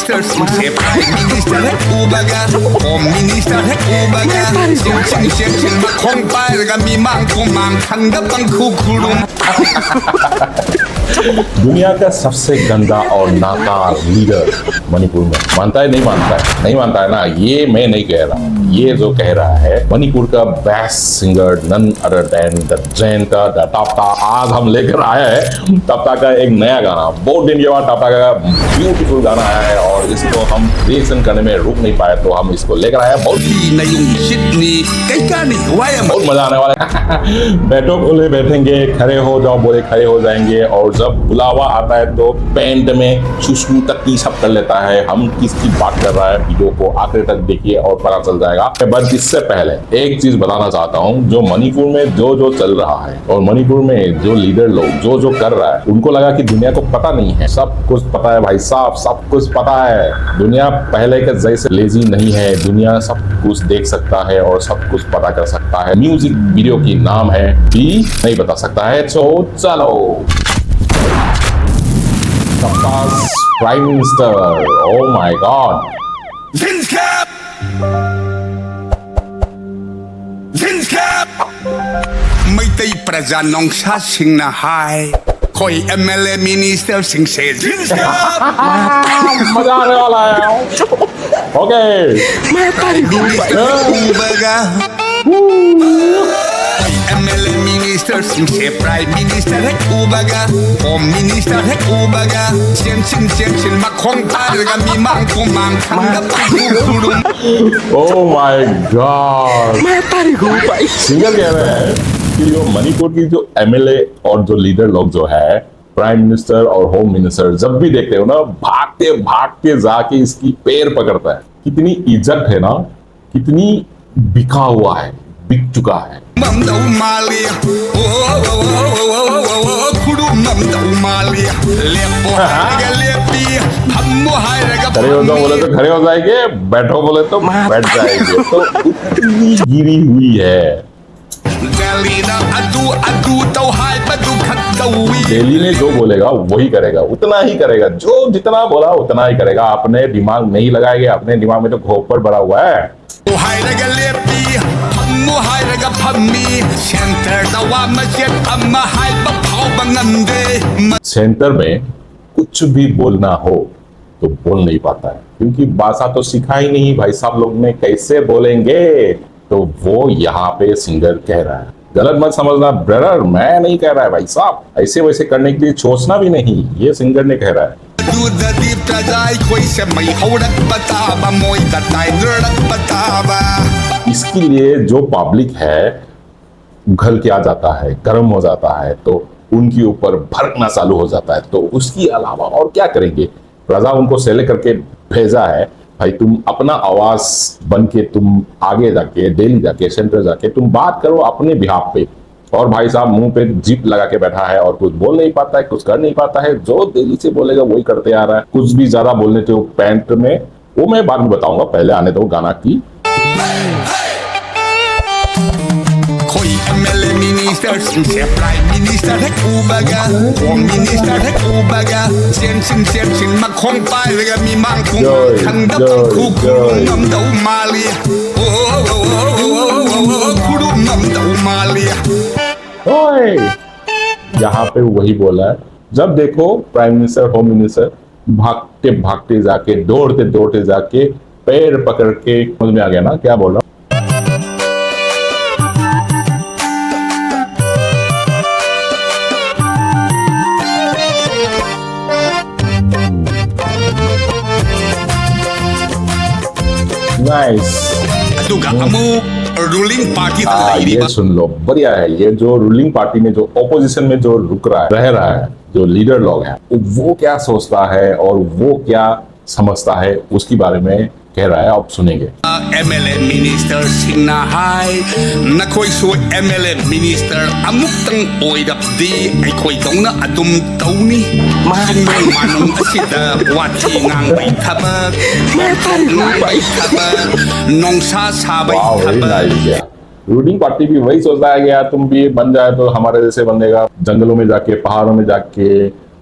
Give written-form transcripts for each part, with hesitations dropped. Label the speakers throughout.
Speaker 1: Minister singse Prime Minister है ubaga Home Minister है ubaga Siang makong parga mimang kumang khanda pang kukulum
Speaker 2: दुनिया का सबसे गंदा और नाकार लीडर मणिपुर में मानता है नहीं मानता है नहीं मानता है ना ये मैं नहीं कह रहा हूँ ये जो कह रहा है मणिपुर का best singer none other than the Jayanta the Tapta आज हम लेकर आया है टापटा का एक नया गाना बहुत दिन के बाद टापटा का ब्यूटीफुल गाना आया है और इसको हम रिएक्शन करने में रुक नहीं पाए तो हम इसको लेकर आए बहुत मजा आने वाला है बैठो बोले बैठेंगे खड़े हो जाओ बोले खड़े हो जाएंगे और जब बुलावा आता है तो पैंट में सुसु तक सब कर लेता है हम किसकी बात कर रहा है वीडियो को आखिर तक देखिए और पता चल जाएगा बट इससे पहले एक चीज बताना चाहता हूँ जो मणिपुर में जो चल रहा है और मणिपुर में जो लीडर लोग जो कर रहा है उनको लगा कि दुनिया को पता नहीं है सब कुछ पता है भाई साहब सब कुछ पता है दुनिया पहले के जैसे लेजी नहीं है दुनिया सब कुछ देख सकता है और सब कुछ पता कर सकता है म्यूजिक वीडियो की नाम है भी नहीं बता सकता है तो चलो Prime Minister, oh my God.
Speaker 1: Mấy tây praja nong sa sing na hai Koi MLA Minister sing se
Speaker 2: मजा आने वाला है okay
Speaker 1: MLA Minister sing se Prime Minister है ubaga Home Minister है ubaga Siang makong parga mimang kumang khanda pang kukulum
Speaker 2: Oh my God singer कह रहे हैं कि जो मणिपुर की जो एमएलए और जो लीडर लोग जो है प्राइम मिनिस्टर और होम मिनिस्टर जब भी देखते हो ना भाग के जाके इसकी पैर पकड़ता है कितनी इज्जत है ना कितनी बिका हुआ है बिक चुका है खड़े हो जाओ बोले तो खड़े हो जाएंगे बैठो बोले तो बैठ जाएंगे तो उतनी गिरी हुई है दिल्ली ने जो बोलेगा वही करेगा उतना ही करेगा जो जितना बोला उतना ही करेगा अपने दिमाग नहीं लगाएंगे अपने दिमाग में तो खोपड़ भरा हुआ है सेंटर में कुछ भी बोलना हो तो बोल नहीं पाता है क्योंकि भाषा तो सिखा ही नहीं भाई साहब लोग ने कैसे बोलेंगे तो वो यहाँ पे सिंगर कह रहा है गलत मत समझना ब्रदर मैं नहीं कह रहा है भाई साहब ऐसे वैसे करने के लिए सोचना भी नहीं ये सिंगर ने कह रहा है इसके लिए जो पब्लिक है उगल के आ जाता है गर्म हो जाता है तो उनके ऊपर भड़कना चालू हो जाता है तो उसके अलावा और क्या करेंगे प्रजा उनको सेलेक्ट करके भेजा है भाई तुम अपना आवाज बन के तुम आगे जाके दिल्ली जाके सेंटर जाके तुम बात करो अपने बिहाफ पे और भाई साहब मुंह पे जिप लगा के बैठा है और कुछ बोल नहीं पाता है कुछ कर नहीं पाता है जो दिल्ली से बोलेगा वही करते आ रहा है कुछ भी ज्यादा बोलने थे पैंट में वो मैं बाद में बताऊंगा पहले आने दो गाना की
Speaker 1: Minister singse Prime Minister है ubaga Home Minister है ubaga Siang makong parga mimang kumang khanda pang kukulum ngam dau mali kulum ngam dau mali
Speaker 2: ओए यहाँ पे वही बोला है जब देखो प्राइम मिनिस्टर होम मिनिस्टर भागते जाके दौड़ते जाके पैर पकड़ के समझ में आ गया ना क्या बोल रहा नाइस
Speaker 1: रूलिंग पार्टी
Speaker 2: ये सुन लो बढ़िया है ये जो रूलिंग पार्टी में जो ऑपोजिशन में जो रुक रहा है रह रहा है जो लीडर लोग हैं वो क्या सोचता है और वो क्या समझता है उसके बारे में कह रहा है आप सुनेंगे
Speaker 1: MLA Minister singna hai nakoi su MLA Minister amuktang oidapdi aikoi dongna adum tauni sungmeng manung asida wati ngang bai thabak bai thabak nongsa sa bai thabak
Speaker 2: ruling party भी वही सोचता है कि यार तुम भी बन जाए तो हमारे जैसे बनेगा जंगलों में जाके पहाड़ों में जाके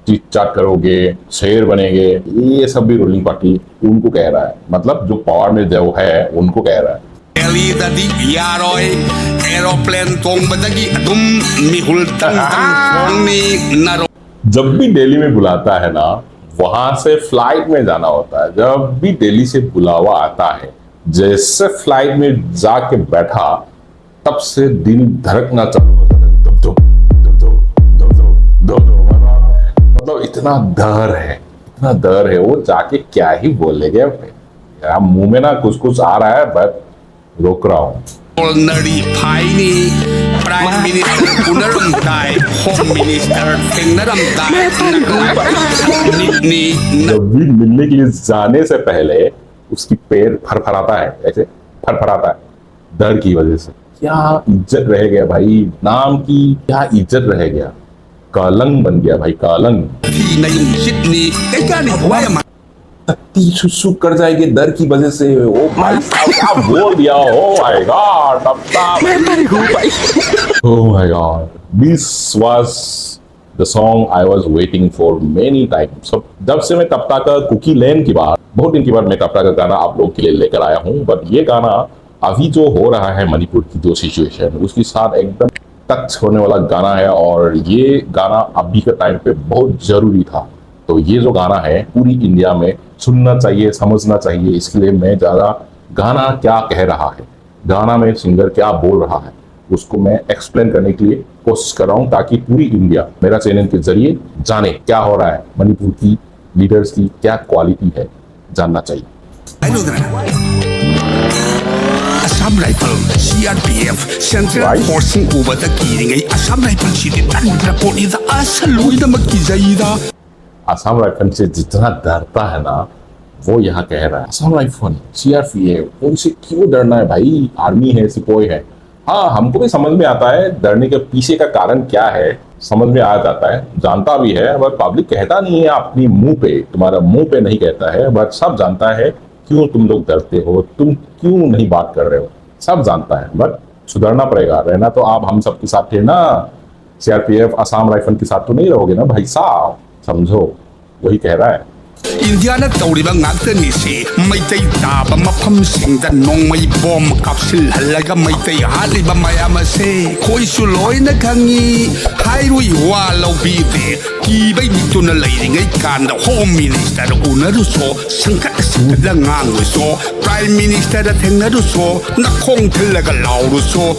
Speaker 2: चीट चाट करोगे, शेर बनेंगे, ये सब भी रूलिंग पार्टी उनको कह रहा है, मतलब जो पावर में जो है उनको कह रहा है।
Speaker 1: Delhi-dadi yaroy aeroplane tongmadagi adum mihul tang fongni naro.
Speaker 2: जब भी दिल्ली में बुलाता है ना, वहां से फ्लाइट में जाना होता है। जब भी दिल्ली से बुलावा आता है, जैसे फ्लाइट में जाके बैठा, तब से दिल धड़कना चालू हो जाता है। दब दब दब दब दब दब दब दब, मतलब इतना डर है, इतना डर है। वो जाके क्या ही बोलेंगे, यार मुंह में ना कुछ कुछ आ रहा है, बट रोक रहा हूँ।
Speaker 1: Nari Paini, Prime Minister Unaram Tai, Home Minister Tengnaram Tai, Nitni
Speaker 2: जब भी मिलने के लिए जाने से पहले उसकी पैर फरफराता है, ऐसे फरफराता है डर की वजह से। क्या इज्जत रह गया भाई, नाम की क्या इज्जत रह गया, कलंक बन गया भाई, कलंक।
Speaker 1: Thi Nayung Sydney, Kaya Wayama.
Speaker 2: तत्ती सुसु कर जाएगी डर की वजह से। ओ भाई साहब क्या बोल दिया, oh my God, oh my god, this was the song I was waiting for many times। so, जब से मैं टप्पा का कुकी लैंड की बात, बहुत दिन की बार मैं टप्पा का गाना आप लोग के लिए लेकर आया हूँ, बट ये गाना अभी जो हो रहा है मणिपुर की जो सिचुएशन, उसके साथ एकदम टच होने वाला गाना है, और ये गाना अभी के टाइम पे बहुत जरूरी था। तो ये जो गाना है पूरी इंडिया में सुनना चाहिए, समझना चाहिए। इसके लिए मैं ज्यादा गाना क्या कह रहा है, गाना में सिंगर क्या बोल रहा है, उसको मैं एक्सप्लेन करने के लिए कोशिश कर रहा हूं, ताकि पूरी इंडिया मेरा चैनल के जरिए जाने क्या हो रहा है, मणिपुर की लीडर्स की क्या क्वालिटी है, जानना चाहिए।
Speaker 1: Assam Rifle, CRPF, Central
Speaker 2: Right.
Speaker 1: Forcing over the Kiringai, Assam Rifle City, and report is the Asaluida Makizaida.
Speaker 2: Assam rifle से जितना डरता है ना, वो यहाँ कह रहा है असम राइफल सीआरपीएफ, उनसे क्यों डरना है भाई, आर्मी है, सिपाही है। हाँ, हमको भी समझ में आता है डरने के पीछे का कारण क्या है, समझ में आ जाता है, जानता भी है, बट पब्लिक कहता नहीं है अपनी मुंह पे, तुम्हारा मुंह पे नहीं कहता है, बट सब जानता है क्यों तुम लोग डरते हो, तुम क्यों नहीं बात कर रहे हो, सब जानता है। बट सुधरना पड़ेगा, रहना तो आप हम सबके साथ थे ना, सीआरपीएफ असम राइफल के साथ तो नहीं रहोगे ना भाई साहब, समझो, वही कह रहा है।
Speaker 1: Indiana tawriba ngakta si maitai taba mafamsingda nongmai bom kapsil halaga maitai haliba mayam ase khoi su loina khangi hairui wa lobide kibai mituna leiringai kanda home minister unaru so sangkat sangkat ngang so prime minister da thengnaru so nakhong thilaga lauru so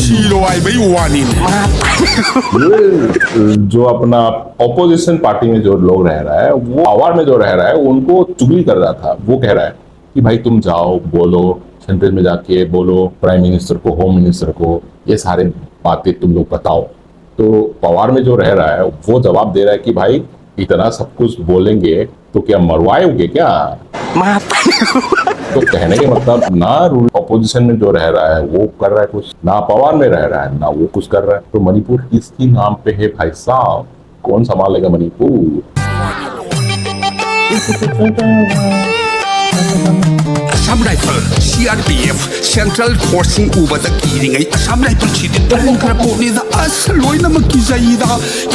Speaker 1: siro ai bai wanin
Speaker 2: जो अपना opposition party में जो लोग रह रहा है, वो power में जो रह रहा है, उनको चुगली कर रहा था। वो कह रहा है कि भाई तुम जाओ बोलो, सेंट्रल में जाके बोलो प्राइम मिनिस्टर को, होम मिनिस्टर को, ये सारे बातें तुम लोग बताओ। तो पावर में जो रह रहा है वो जवाब दे रहा है कि भाई इतना सब कुछ बोलेंगे तो क्या मरवाओगे क्या। तो कहने के मतलब ना ऑपोजिशन में जो रह रहा है वो कर रहा है कुछ, ना पावर में रह रहा है ना वो कुछ कर रहा है। तो मणिपुर किसकी नाम पे है भाई साहब, कौन संभालेगा Manipur.
Speaker 1: Assam Rifle, CRPF, Central Forcing over the Kiringai, Assam Rifle City, Talang Kraponi, the Asaloina Makizaida,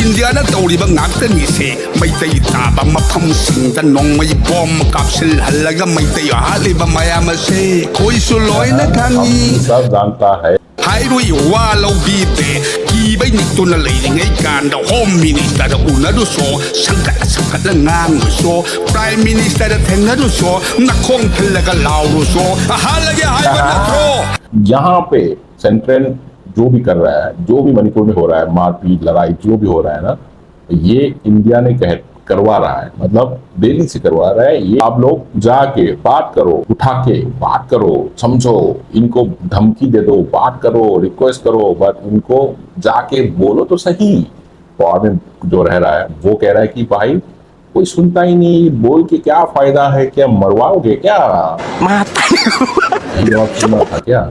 Speaker 1: Indiana Tauriba Nakta Nise, Maitai Taba Mapam Sing, the Nongmai Bomb Capsule, Halaga Maitai Haliba Mayama Se, Koisuloina Kangi,
Speaker 2: सब जानता है।
Speaker 1: Hairui Walo Bite, Kibai Nituna Leiringai Kanda, Home Minister Unaru so, Sankat Langang so, Prime Minister Tengaru so, Nakong Tilaga Lauru so, Ahalage Haibanato.
Speaker 2: यहाँ पे central जो भी कर रहा है, जो भी मणिपुर में हो रहा है, मारपीट लड़ाई जो भी हो रहा है ना, ये इंडिया ने करवा रहा है, मतलब दिल्ली से करवा रहा है। ये आप लोग जाके बात करो, उठा के बात करो, समझो, इनको धमकी दे दो, बात करो, रिक्वेस्ट करो, बट इनको जाके बोलो तो सही। पावर में जो रह रहा है वो कह रहा है कि भाई कोई सुनता ही नहीं, बोल के क्या फायदा है, क्या मरवाओगे क्या। जवाब सुना था क्या।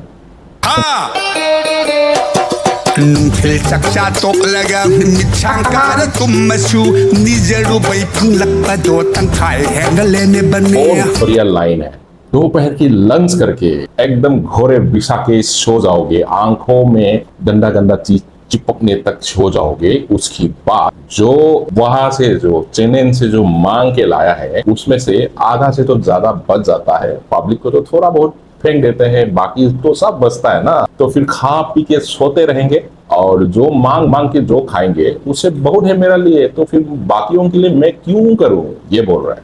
Speaker 1: Nungkil saksa tok laga mitchangkara tummasu nijaru bai phanglakpa do tangkhai hengalene bane
Speaker 2: बहुत बढ़िया लाइन है। दोपहर की लंच करके एकदम घोरे बिछा के सो जाओगे, आंखों में गंदा गंदा चीज चिपकने तक हो जाओगे, उसके बाद जो वहां से जो चेन्नई से जो मांग के लाया है उसमें से आधा से तो ज्यादा बच जाता है, पब्लिक को तो थोड़ा बहुत फेंक देते हैं, बाकी तो सब बचता है ना। तो फिर खा पी के सोते रहेंगे और जो मांग मांग के जो खाएंगे उससे बहुत है मेरे लिए, तो फिर बाकियों के लिए मैं क्यों करूं, ये बोल रहा है।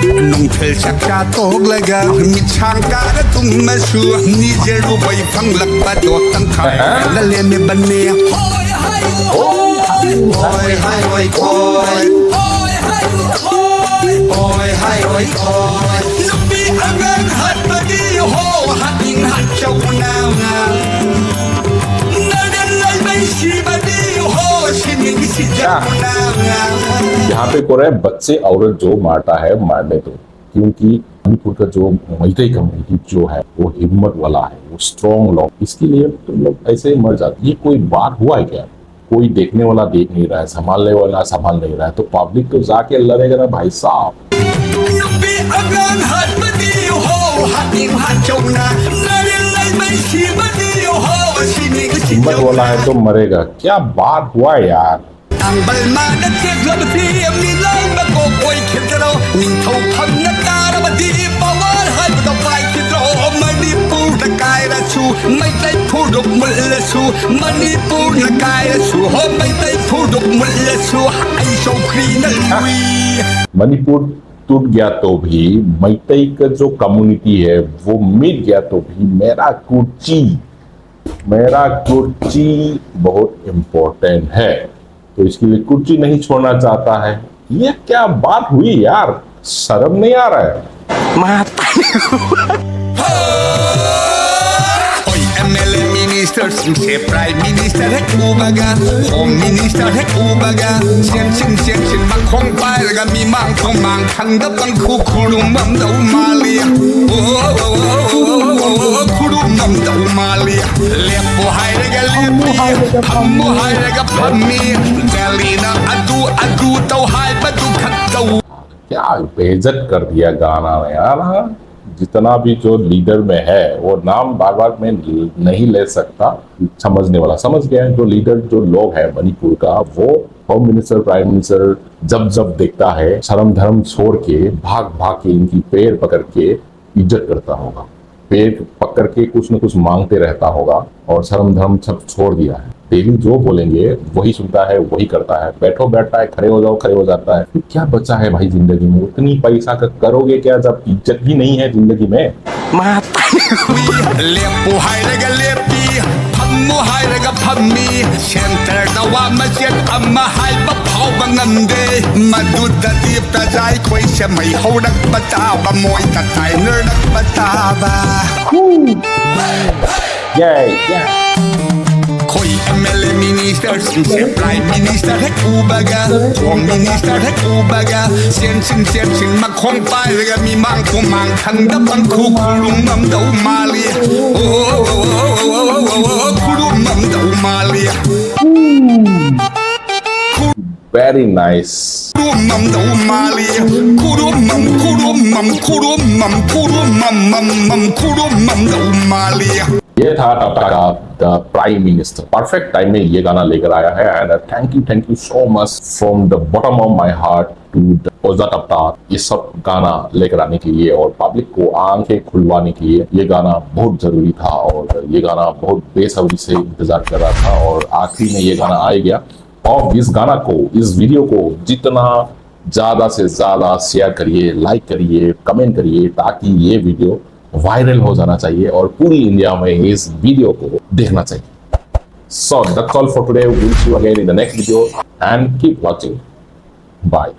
Speaker 1: नुंथल चक्का तोगलगा मिछांग कार तुम मशु निजे रुबै फंगलक दो तंखाय लले में बन्ने होय हाय होय हाय होय होय होय हाय होय होय लुबी अगन हट बदी हो हटिंग हट चौना नदन लाई बैसी बदी हो शिनिंग सी चौना।
Speaker 2: यहाँ पे को रहा है बच्चे औरत जो मारता है मारने दो, क्योंकि मणिपुर का जो मैतेई कम्युनिटी जो है वो हिम्मत वाला है, वो स्ट्रॉन्ग लोग, इसके लिए तुम लोग ऐसे ही मर जाते। ये कोई बात हुआ है क्या? कोई देखने वाला देख नहीं रहा है, संभालने वाला संभाल नहीं रहा है, तो पब्लिक तो जाके लड़ेगा ना भाई साहब। हिम्मत वाला है तो मरेगा, क्या बात हुआ यार। मणिपुर टूट गया तो भी मैतेई का जो कम्युनिटी है वो मिट गया तो भी मेरा कुर्ची बहुत इम्पोर्टेंट है, तो इसके लिए कुर्ची नहीं छोड़ना चाहता है। ये क्या बात हुई यार, शर्म नहीं आ रहा है।
Speaker 1: MLA minister से प्राइम मिनिस्टर है उबागा, होम मिनिस्टर है उबागा, सिन मखों पायरगा मी मांग को मांग खंड पंखु खुरुमम दौ मालिया खुरुमम दौ मालिया लेपो हायरगा लेपी हमो हायरगा फम्मी दिल्लीना अदू तो हाय बदू खत्तौ।
Speaker 2: क्या बेइज्जत कर दिया गाना में यार। जितना भी जो लीडर में है वो नाम बार बार मैं नहीं ले सकता, समझने वाला समझ गया है। जो लीडर जो लोग है मणिपुर का, वो होम मिनिस्टर प्राइम मिनिस्टर जब देखता है शर्म धर्म छोड़ के भाग के इनकी पैर पकड़ के इज्जत करता होगा, पैर पकड़ के कुछ न कुछ मांगते रहता होगा और शर्म धर्म सब छोड़ दिया है। डेली जो बोलेंगे वही सुनता है, वही करता है, बैठता है, खड़े हो जाओ खड़े हो जाता है। क्या बचा है भाई जिंदगी में? उतनी पैसा का करोगे क्या जब इज्जत भी नहीं है जिंदगी में?
Speaker 1: कोई MLA मिनिस्टर से प्राइम मिनिस्टर है उबागा, होम मिनिस्टर है उबागा, सिन मखों पायरगा मी मांग को मांग खंड पंखु खुरुमम दौ मालिया खुरुमम दौ Mallya.
Speaker 2: Very nice.
Speaker 1: Kurumam dau malia, kurumam dau malia.
Speaker 2: ये था टाटा का the prime minister. Perfect time में ये गाना लेकर आया है and thank you so much from the bottom of my heart to the ओजा टाटा, ये सब गाना लेकर आने के लिए और पब्लिक को आंखें खुलवाने के लिए ये गाना बहुत जरूरी था और ये गाना बहुत बेसब्री से इंतजार कर रहा था और आखिरी में ये गाना आ गया। और इस गाना को, इस वीडियो को जितना ज्यादा से ज्यादा शेयर करिए, लाइक करिए, कमेंट करिए, ताकि ये वीडियो वायरल हो जाना चाहिए और पूरी इंडिया में इस वीडियो को देखना चाहिए। So that's all for today. We'll see you again in the next video and keep watching. Bye.